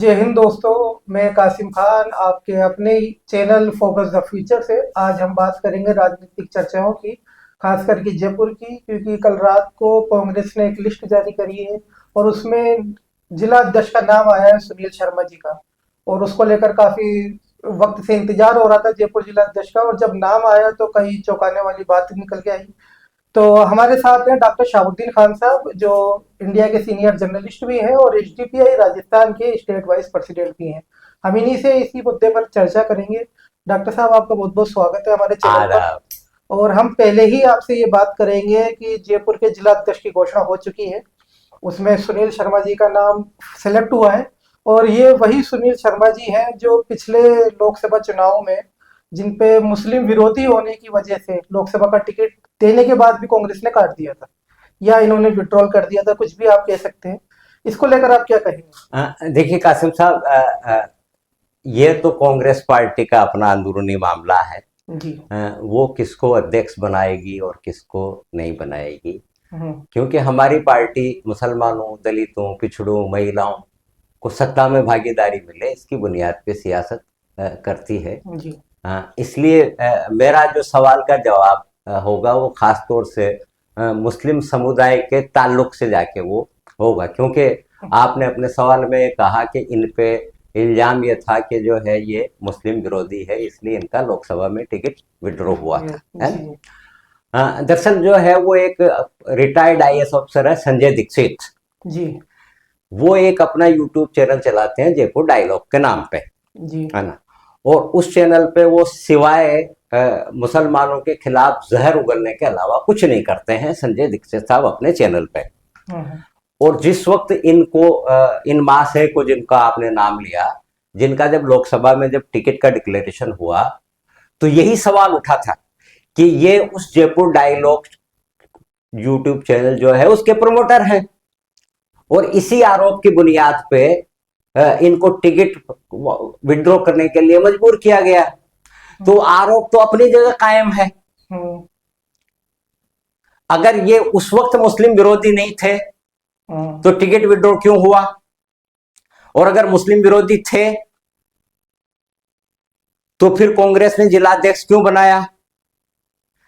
जय हिंद दोस्तों। मैं कासिम खान आपके अपने ही चैनल फोकस द फ्यूचर से आज हम बात करेंगे राजनीतिक चर्चाओं की, खास करके जयपुर की, क्योंकि कल रात को कांग्रेस ने एक लिस्ट जारी करी है और उसमें जिला अध्यक्ष का नाम आया है सुनील शर्मा जी का। और उसको लेकर काफी वक्त से इंतजार हो रहा था जयपुर जिला अध्यक्ष का, और जब नाम आया तो कई चौंकाने वाली बात निकल के आई। तो हमारे साथ हैं डॉक्टर शाहुद्दीन खान साहब, जो इंडिया के सीनियर जर्नलिस्ट भी हैं और एचडीपीआई राजस्थान के स्टेट वाइस प्रेसिडेंट भी हैं। हम इन्हीं से इसी मुद्दे पर चर्चा करेंगे। डॉक्टर साहब, आपका बहुत बहुत स्वागत है हमारे चैनल पर। आदाब। और हम पहले ही आपसे ये बात करेंगे कि जयपुर के जिला अध्यक्ष की घोषणा हो चुकी है, उसमें सुनील शर्मा जी का नाम सेलेक्ट हुआ है। और ये वही सुनील शर्मा जी हैं जो पिछले लोकसभा चुनाव में, जिन पे मुस्लिम विरोधी होने की वजह से लोकसभा का टिकट देने के बाद भी कांग्रेस ने काट दिया था, या इन्होंने विड्रॉल कर दिया था, कुछ भी आप कह सकते हैं। इसको लेकर आप क्या कहेंगे? देखिए कासिम साहब, ये तो कांग्रेस पार्टी का अपना अंदरूनी मामला है। जी। वो किसको अध्यक्ष बनाएगी और किसको नहीं बनाएगी, हम्म। क्योंकि हमारी पार्टी मुसलमानों, दलितों, पिछड़ों, महिलाओं को सत्ता में भागीदारी मिले इसकी बुनियाद पे सियासत करती है। जी। इसलिए मेरा जो सवाल का जवाब होगा वो खास तौर से मुस्लिम समुदाय के ताल्लुक से जाके वो होगा, क्योंकि आपने अपने सवाल में कहा कि इन पे इल्जाम ये था कि जो है ये मुस्लिम विरोधी है, इसलिए इनका लोकसभा में टिकट विड्रॉ हुआ था, है। दरअसल जो है वो एक रिटायर्ड आईएएस अफसर है, संजय दीक्षित जी। वो एक अपना यूट्यूब चैनल चलाते हैं जयपुर डायलॉग के नाम पे, जी। है ना। और उस चैनल पे वो सिवाय मुसलमानों के खिलाफ जहर उगलने के अलावा कुछ नहीं करते हैं संजय दीक्षित साहब अपने चैनल पे। और जिस वक्त इनको इन महाशय को, जिनका आपने नाम लिया, जिनका जब लोकसभा में जब टिकट का डिक्लेरेशन हुआ तो यही सवाल उठा था कि ये उस जयपुर डायलॉग यूट्यूब चैनल जो है उसके प्रमोटर हैं, और इसी आरोप की बुनियाद पे इनको टिकट विड्रॉ करने के लिए मजबूर किया गया। तो आरोप तो अपनी जगह कायम है। अगर ये उस वक्त मुस्लिम विरोधी नहीं थे तो टिकट विड्रॉ क्यों हुआ, और अगर मुस्लिम विरोधी थे तो फिर कांग्रेस ने जिलाध्यक्ष क्यों बनाया।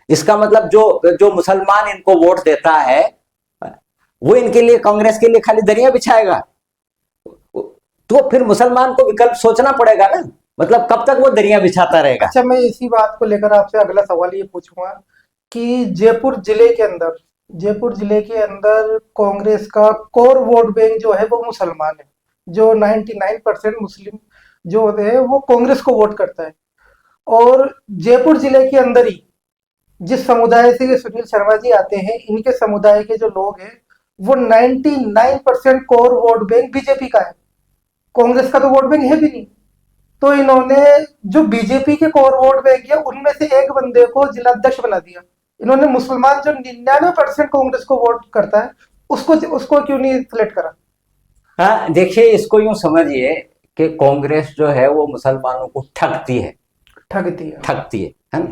इसका मतलब जो मुसलमान इनको वोट देता है वो इनके लिए, कांग्रेस के लिए खाली दरिया बिछाएगा। तो फिर मुसलमान को विकल्प सोचना पड़ेगा ना, मतलब कब तक वो दरिया बिछाता रहेगा। अच्छा, मैं इसी बात को लेकर आपसे अगला सवाल ये पूछूंगा कि जयपुर जिले के अंदर कांग्रेस का कोर वोट बैंक जो है वो मुसलमान है, जो 99% मुस्लिम जो है वो कांग्रेस को वोट करता है। और जयपुर जिले के अंदर ही जिस समुदाय से सुनील शर्मा जी आते हैं, इनके समुदाय के जो लोग हैं वो 99% कोर वोट बैंक बीजेपी का है, कांग्रेस का तो वोट बैंक है भी नहीं। तो इन्होंने जो बीजेपी के कोर वोट बैंक है उनमें से एक बंदे को जिला अध्यक्ष बना दिया। इन्होंने मुसलमान जो 99% कांग्रेस को वोट करता है उसको क्यों नहीं सिलेक्ट करा? हाँ, देखिए इसको यूं समझिए कि कांग्रेस जो है वो मुसलमानों को ठगती है है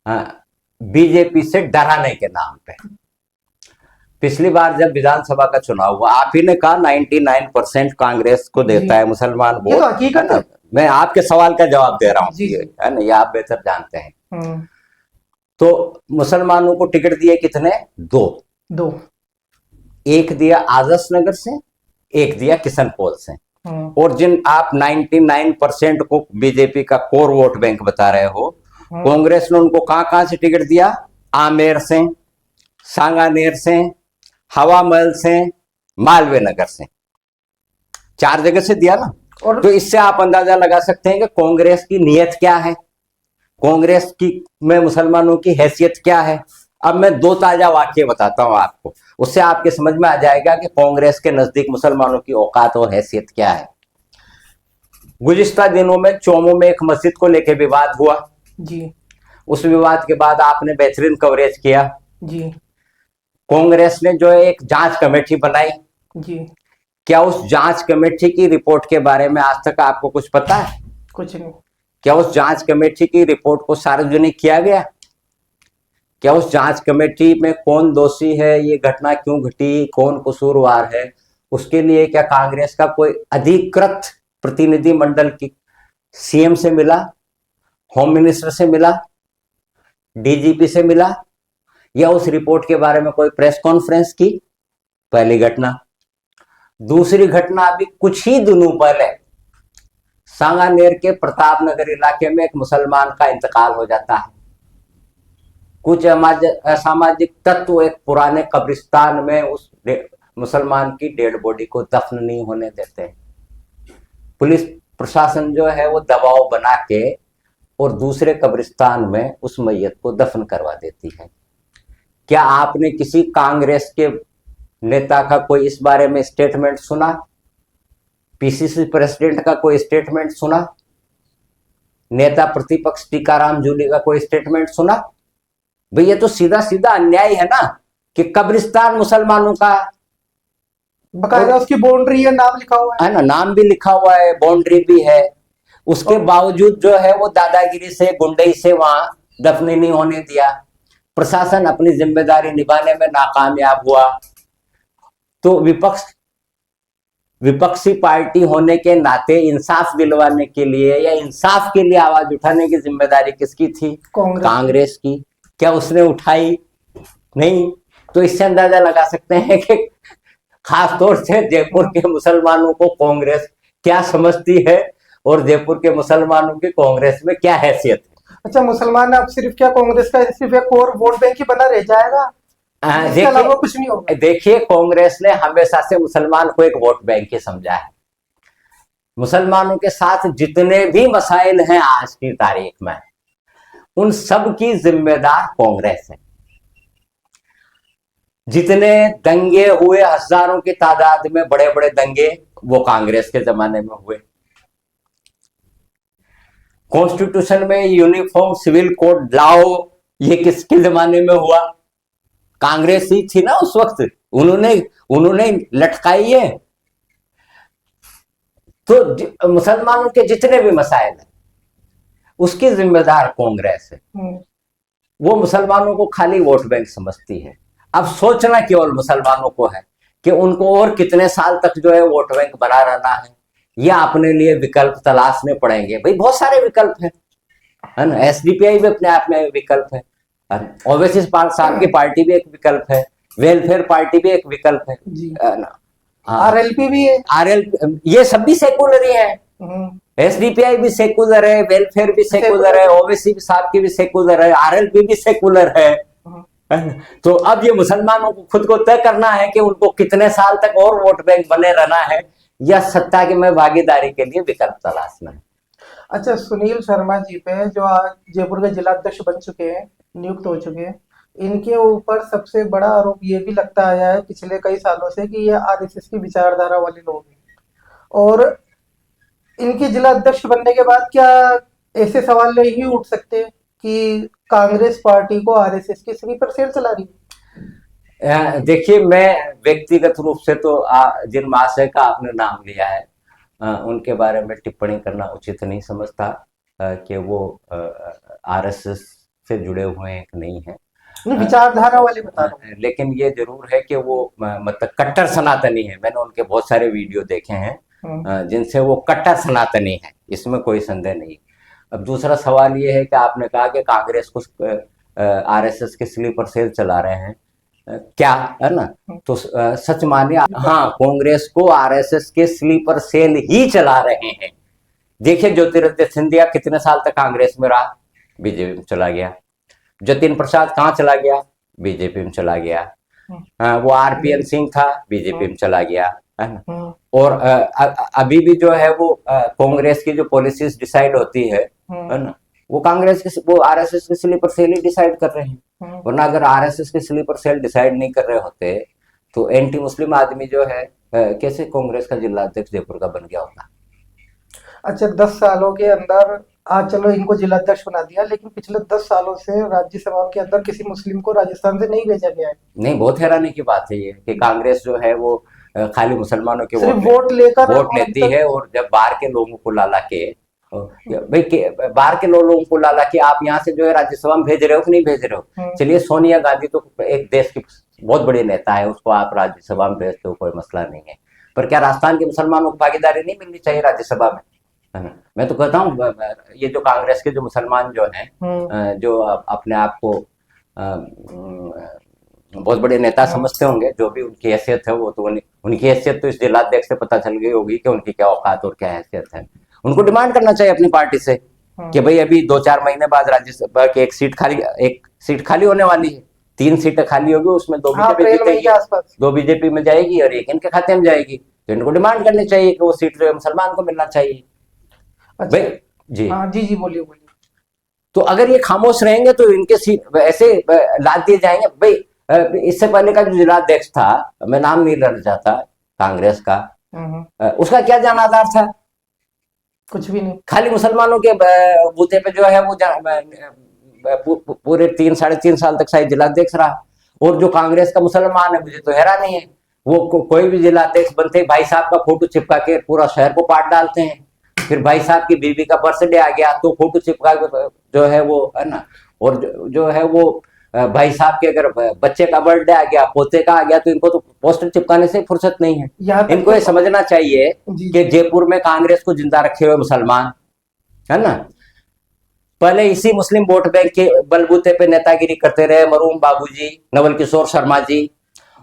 ना, बीजेपी से डराने के नाम पे। पिछली बार जब विधानसभा का चुनाव हुआ, आप ही ने कहा 99% कांग्रेस को देता है मुसलमान वोट, तो हकीकत है। मैं आपके सवाल का जवाब दे रहा हूँ, है ना, ये आप बेहतर जानते हैं। तो मुसलमानों को टिकट दिए कितने? दो। एक दिया आदर्श नगर से, एक दिया किशनपोल से। और जिन आप 99% को बीजेपी का कोर वोट बैंक बता रहे हो, कांग्रेस ने उनको कहां से टिकट दिया? आमेर से, सांगानेर से, हवा महल से, मालवीय नगर से, 4 जगह से दिया ना। और तो इससे आप अंदाजा लगा सकते हैं कि कांग्रेस की नीयत क्या है, कांग्रेस की में मुसलमानों की हैसियत क्या है। अब मैं 2 ताजा वाक्य बताता हूं आपको, उससे आपके समझ में आ जाएगा कि कांग्रेस के नजदीक मुसलमानों की औकात और हैसियत क्या है। गुज़िश्ता दिनों में चोमू में एक मस्जिद को लेकर विवाद हुआ जी। उस विवाद के बाद आपने बेहतरीन कवरेज किया जी। कांग्रेस ने जो एक जांच कमेटी बनाई जी। क्या उस जांच कमेटी की रिपोर्ट के बारे में आज तक आपको कुछ पता है? कुछ नहीं। क्या उस जांच कमेटी की रिपोर्ट को सार्वजनिक किया गया? क्या उस जांच कमेटी में कौन दोषी है, ये घटना क्यों घटी, कौन कसूरवार है, उसके लिए क्या कांग्रेस का कोई अधिकृत प्रतिनिधि मंडल की सीएम से मिला, होम मिनिस्टर से मिला, डीजीपी से मिला, या उस रिपोर्ट के बारे में कोई प्रेस कॉन्फ्रेंस की? पहली घटना। दूसरी घटना, अभी कुछ ही दिनों पहले सांगानेर के प्रतापनगर इलाके में एक मुसलमान का इंतकाल हो जाता है। कुछ असामाजिक तत्व एक पुराने कब्रिस्तान में उस मुसलमान की डेड बॉडी को दफन नहीं होने देते हैं। पुलिस प्रशासन जो है वो दबाव बना के और दूसरे कब्रिस्तान में उस मैयत को दफन करवा देती है। क्या आपने किसी कांग्रेस के नेता का कोई इस बारे में स्टेटमेंट सुना? पीसीसी प्रेसिडेंट का कोई स्टेटमेंट सुना? नेता प्रतिपक्ष टीकाराम जूली का कोई स्टेटमेंट सुना? भाई ये तो सीधा सीधा अन्याय है ना कि कब्रिस्तान मुसलमानों का, बकायदा उसकी बाउंड्री है, नाम लिखा हुआ है ना, नाम भी लिखा हुआ है, बाउंड्री भी है, उसके बावजूद जो है वो दादागिरी से, गुंडई से वहां दफन नहीं होने दिया। प्रशासन अपनी जिम्मेदारी निभाने में नाकामयाब हुआ। तो विपक्षी पार्टी होने के नाते इंसाफ दिलवाने के लिए या इंसाफ के लिए आवाज उठाने की जिम्मेदारी किसकी थी? कांग्रेस की। क्या उसने उठाई? नहीं। तो इससे अंदाजा लगा सकते हैं कि खास तौर से जयपुर के मुसलमानों को कांग्रेस क्या समझती है और जयपुर के मुसलमानों की कांग्रेस में क्या हैसियत है। अच्छा, मुसलमान अब सिर्फ क्या कांग्रेस का सिर्फ एक और वोट बैंक ही बना रह जाएगा? इसके अलावा कुछ नहीं होगा। देखिए, कांग्रेस ने हमेशा से मुसलमान को एक वोट बैंक ही समझा है। मुसलमानों के साथ जितने भी मसाइल हैं आज की तारीख में, उन सब की जिम्मेदार कांग्रेस है। जितने दंगे हुए, हजारों की तादाद में बड़े बड़े दंगे, वो कांग्रेस के जमाने में हुए। कॉन्स्टिट्यूशन में यूनिफॉर्म सिविल कोड लाओ, ये किसके जमाने में हुआ? कांग्रेस ही थी ना उस वक्त, उन्होंने लटकाई है। तो मुसलमानों के जितने भी मसाइल हैं उसकी जिम्मेदार कांग्रेस है। वो मुसलमानों को खाली वोट बैंक समझती है। अब सोचना केवल मुसलमानों को है कि उनको और कितने साल तक जो है वोट बैंक बना रहना है, या अपने लिए विकल्प तलाशने पड़ेंगे। भाई बहुत सारे विकल्प है ना। एसडीपीआई भी अपने आप में विकल्प है, ओवैसी साहब की पार्टी भी एक विकल्प है, वेलफेयर पार्टी भी एक विकल्प है ना, आरएलपी भी है, ये सब भी सेकुलर ही है। एसडीपीआई भी सेकुलर है, वेलफेयर भी सेकुलर है, ओवैसी साहब की भी सेकुलर है, आरएलपी भी सेकुलर है। तो अब ये मुसलमानों को खुद को तय करना है कि उनको कितने साल तक और वोट बैंक बने रहना है या सत्ता की में भागीदारी के लिए विकल्प तलाशना है। अच्छा, सुनील शर्मा जी पे जो आज जयपुर के जिला अध्यक्ष बन चुके हैं, नियुक्त हो चुके हैं, इनके ऊपर सबसे बड़ा आरोप ये भी लगता आया है पिछले कई सालों से कि ये आरएसएस की विचारधारा वाले लोग हैं। और इनके जिला अध्यक्ष बनने के बाद क्या ऐसे सवाल नहीं उठ सकते कि कांग्रेस पार्टी को आरएसएस की स्लीपर सेल चला रही है? देखिए, मैं व्यक्तिगत रूप से तो जिन महाशय का आपने नाम लिया है उनके बारे में टिप्पणी करना उचित नहीं समझता कि वो आरएसएस से जुड़े हुए हैं कि नहीं है। विचारधारा वाले बता रहा हूं। लेकिन ये जरूर है कि वो मतलब कट्टर सनातनी है। मैंने उनके बहुत सारे वीडियो देखे हैं जिनसे वो कट्टर सनातनी है, इसमें कोई संदेह नहीं। अब दूसरा सवाल ये है कि आपने कहा कि कांग्रेस को आरएसएस के स्लीपर सेल चला रहे हैं, क्या है ना, तो सच मानिए, हाँ, कांग्रेस को आरएसएस के स्लीपर सेल ही चला रहे हैं। देखिए, ज्योतिरादित्य सिंधिया कितने साल तक कांग्रेस में रहा, बीजेपी में चला गया। जतिन प्रसाद कहाँ चला गया? बीजेपी में चला गया। वो आरपीएन सिंह था, बीजेपी में चला गया, है ना। और अभी भी जो है वो कांग्रेस की जो पॉलिसीज डिसाइड होती है ना, वो कांग्रेस के, वो आरएसएस के स्लीपर सेल ही डिसाइड कर रहे हैं। वरना अगर आरएसएस के स्लीपर सेल डिसाइड नहीं कर रहे होते तो एंटी मुस्लिम आदमी जो है कैसे कांग्रेस का जिला अध्यक्ष जयपुर का बन गया होता? अच्छा, 10 सालों के अंदर आज चलो इनको जिला अध्यक्ष बना दिया, लेकिन पिछले 10 सालों से राज्यसभा के अंदर किसी मुस्लिम को राजस्थान से नहीं भेजा गया है। नहीं, बहुत हैरानी की बात है ये कि कांग्रेस जो है वो खाली मुसलमानों के वोट लेती है, और जब बाहर के लोगों को लाला के, भाई बाहर के लोगों को लाला के आप यहाँ से जो है राज्यसभा में भेज रहे हो कि नहीं भेज रहे हो? चलिए, सोनिया गांधी तो एक देश की बहुत बड़ी नेता है, उसको आप राज्यसभा में भेजते हो, कोई मसला नहीं है। पर क्या राजस्थान के मुसलमानों को भागीदारी नहीं मिलनी चाहिए राज्यसभा में, है ना? मैं तो कहता हूँ ये जो कांग्रेस के जो मुसलमान जो हैं, जो अपने आप को बहुत बड़े नेता समझते होंगे, जो भी उनकी हैसियत है, वो तो उनकी हैसियत तो इस जिलाध्यक्ष से पता चल गई होगी कि उनकी क्या औकात और क्या हैसियत है। उनको डिमांड करना चाहिए अपनी पार्टी से कि भाई अभी 2-4 महीने बाद राज्यसभा की एक सीट खाली होने वाली है, 3 सीटें खाली होगी, उसमें 2 बीजेपी जीतेगी, 2 बीजेपी में जाएगी और 1 इनके खाते में जाएगी। तो इनको डिमांड करनी चाहिए कि वो सीट जो है मुसलमान को मिलना चाहिए। अच्छा। भाई जी जी बोलिए। तो अगर ये खामोश रहेंगे तो इनके सीट ऐसे लाद दिए जाएंगे। भाई इससे पहले का जो जिलाध्यक्ष था, मैं नाम नहीं लेना चाहता, कांग्रेस का, उसका क्या जनाधार था? कुछ भी नहीं। खाली मुसलमानों के बूथे पे जो है वो पूरे 3-3.5 साल तक शायद जिलाध्यक्ष रहा। और जो कांग्रेस का मुसलमान है, मुझे तो हैरानी है, वो कोई भी जिलाध्यक्ष बनते ही भाई साहब का फोटो चिपका के पूरा शहर को पाट डालते हैं। फिर भाई साहब की बीवी का बर्थडे आ गया तो फोटो चिपका जो है वो, है ना, और जो है वो भाई साहब के अगर बच्चे का बर्थडे आ गया, पोते का आ गया, तो इनको तो पोस्टर चिपकाने से फुर्सत नहीं है। इनको ये समझना चाहिए कि जयपुर में कांग्रेस को जिंदा रखे हुए मुसलमान, है ना, पहले इसी मुस्लिम वोट बैंक के बलबूते पे नेतागिरी करते रहे मरहूम बाबूजी नवल किशोर शर्मा जी,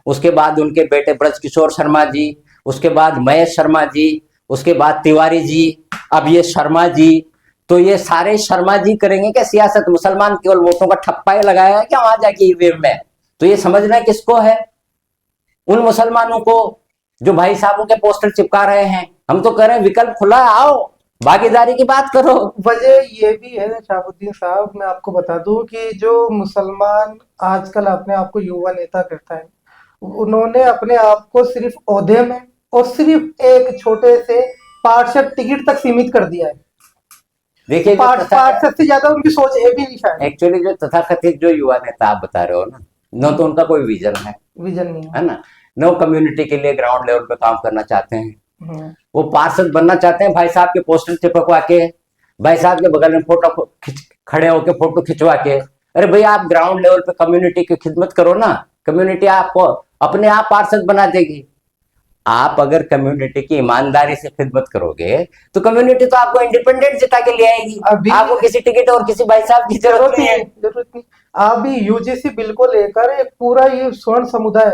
उसके बाद उनके बेटे ब्रज किशोर शर्मा जी, उसके बाद महेश शर्मा जी, उसके बाद तिवारी जी, अब ये शर्मा जी। तो ये सारे शर्मा जी करेंगे क्या सियासत? मुसलमान केवल वोटों का ठप्पा ही लगाया है क्या वहां जाके ईवीएम में? तो ये समझना किसको है? उन मुसलमानों को जो भाई साहबों के पोस्टर चिपका रहे हैं। हम तो कह रहे हैं विकल्प खुला, आओ भागीदारी की बात करो। वजह ये भी है शहाबुद्दीन साहब, मैं आपको बता दूं कि जो मुसलमान आजकल अपने आप को युवा नेता करता है, उन्होंने अपने आप को सिर्फ ओहदे में और सिर्फ एक छोटे से पार्षद टिकट तक सीमित कर दिया है। देखिए पार्षद से ज्यादा उनकी सोच है भी नहीं शायद। एक्चुअली जो तथाकथित जो युवा नेता आप बता रहे हो ना, न तो उनका कोई विजन नहीं है ना, न कम्युनिटी के लिए ग्राउंड लेवल पे काम करना चाहते हैं। वो पार्षद बनना चाहते हैं, भाई साहब के पोस्टर चिपकवा के, भाई साहब के बगल में फोटो खड़े होके फोटो खिंचवा के। अरे भाई आप ग्राउंड लेवल पे कम्युनिटी की खिदमत करो ना, कम्युनिटी आपको अपने आप पार्षद बना देगी। आप अगर कम्युनिटी की ईमानदारी से खिदमत करोगे तो कम्युनिटी तो आपको इंडिपेंडेंट जिता के ले आएगी। आपको किसी टिकट और किसी भाई साहब की जरूरत नहीं है। आप भी यूजीसी बिल को लेकर एक पूरा ये स्वर्ण समुदाय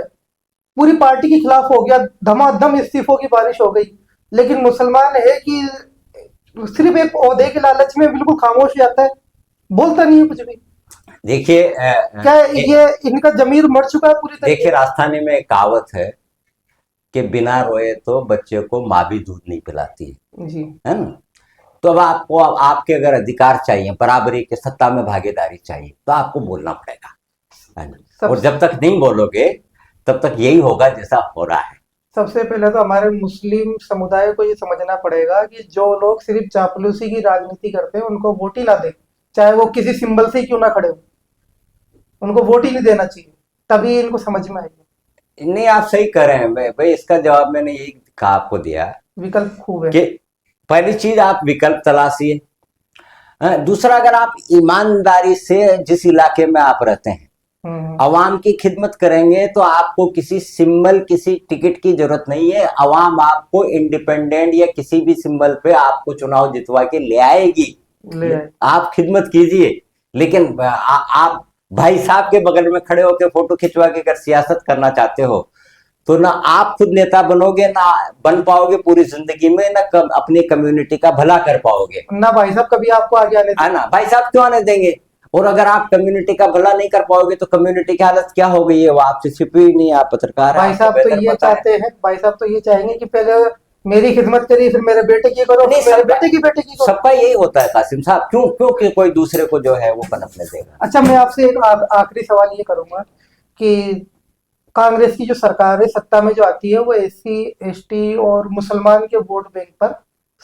पूरी पार्टी के खिलाफ हो गया, धमाधम इस्तीफों की बारिश हो गई, लेकिन मुसलमान है कि सिर्फ एक ओहदे के लालच में बिल्कुल खामोश हो जाता है, बोलता नहीं है कुछ भी। देखिए क्या ये इनका जमीर मर चुका है पूरी तरह? देखिए राजस्थानी में एक कहावत है कि बिना रोए तो बच्चे को माँ भी दूध नहीं पिलाती जी, है ना। तो अब आपको आपके अगर अधिकार चाहिए, बराबरी के सत्ता में भागीदारी चाहिए, तो आपको बोलना पड़ेगा, है ना। और जब तक नहीं बोलोगे तब तक यही होगा जैसा हो रहा है। सबसे पहले तो हमारे मुस्लिम समुदाय को ये समझना पड़ेगा कि जो लोग सिर्फ चापलूसी की राजनीति करते हैं उनको वोट ही ला दे, चाहे वो किसी सिंबल से क्यों ना खड़े हो, उनको वोट ही नहीं देना चाहिए, तभी इनको समझ में आएगी। नहीं, आप सही कह रहे हैं भाई, इसका जवाब मैंने यही कहा आपको दिया, विकल्प खूब है कि पहली चीज आप विकल्प तलाशिए। दूसरा, अगर आप ईमानदारी से जिस इलाके में आप रहते हैं अवाम की खिदमत करेंगे तो आपको किसी सिंबल किसी टिकट की जरूरत नहीं है। अवाम आपको इंडिपेंडेंट या किसी भी सिंबल पे आपको चुनाव जितवा के ले आएगी, आप खिदमत कीजिए। लेकिन आप भाई साहब के बगल में खड़े होकर फोटो खिंचवा के अगर सियासत करना चाहते हो तो ना आप खुद नेता बनोगे, ना बन पाओगे पूरी जिंदगी में, ना अपनी कम्युनिटी का भला कर पाओगे, ना भाई साहब कभी आपको आगे आने देंगे। ना भाई साहब क्यों आने देंगे। और अगर आप कम्युनिटी का भला नहीं कर पाओगे तो कम्युनिटी की हालत क्या हो गई है, वो आपसे छिपी ही नहीं। आप पत्रकार भाई साहब तो ये चाहते हैं, भाई साहब तो ये चाहेंगे कि पहले मेरी खिदमत करिए, फिर मेरे बेटे की करो, नहीं मेरे बेटे की करो। सबका यही होता है कासिम साहब, क्यों कि कोई दूसरे को जो है वो पनपने देगा। अच्छा, मैं आपसे एक आखिरी सवाल ये करूंगा कि कांग्रेस की जो सरकार है सत्ता में जो आती है वो SC ST और मुसलमान के वोट बैंक पर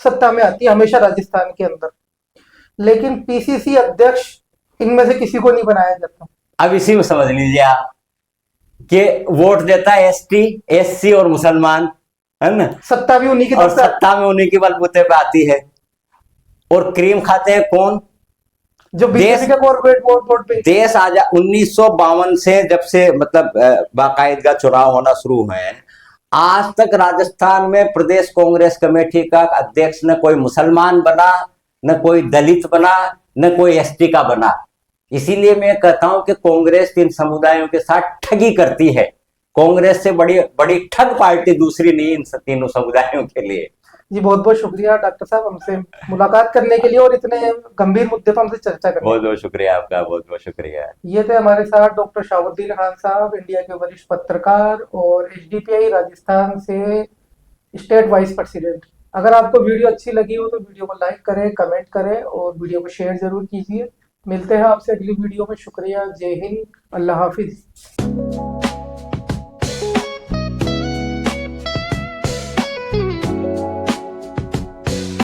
सत्ता में आती है हमेशा राजस्थान के अंदर, लेकिन PCC अध्यक्ष इनमें से किसी को नहीं बनाया जाता। अब इसी में समझ लीजिए आप कि वोट देता है ST SC और मुसलमान, है ना, सत्ता भी उन्हीं की, और सत्ता में उन्हीं के बलबूते पे आती है। और क्रीम खाते हैं कौन? जो बीजेपी का कॉर्पोरेट वोट पे। देश 1952 से जब से मतलब बाकायदा चुनाव होना शुरू हुए हैं, आज तक राजस्थान में प्रदेश कांग्रेस कमेटी का अध्यक्ष न कोई मुसलमान बना, न कोई दलित बना, न कोई एसटी का बना। इसीलिए मैं कहता हूं कि कांग्रेस इन समुदायों के साथ ठगी करती है। कांग्रेस से बड़ी बड़ी ठग पार्टी दूसरी नहीं इन तीनों समुदायों के लिए। जी बहुत बहुत शुक्रिया डॉक्टर साहब हमसे मुलाकात करने के लिए और इतने गंभीर मुद्दे पर हमसे चर्चा करने। बहुत बहुत शुक्रिया आपका, बहुत बहुत शुक्रिया। ये थे हमारे साथ डॉक्टर शाहबुद्दीन खान साहब, इंडिया के वरिष्ठ पत्रकार और एचडीपीआई राजस्थान से स्टेट वाइस प्रेसिडेंट। अगर आपको वीडियो अच्छी लगी हो तो वीडियो को लाइक करें, कमेंट करें और वीडियो को शेयर जरूर कीजिए। मिलते हैं आपसे अगली वीडियो में। शुक्रिया, जय हिंद, अल्लाह हाफिज।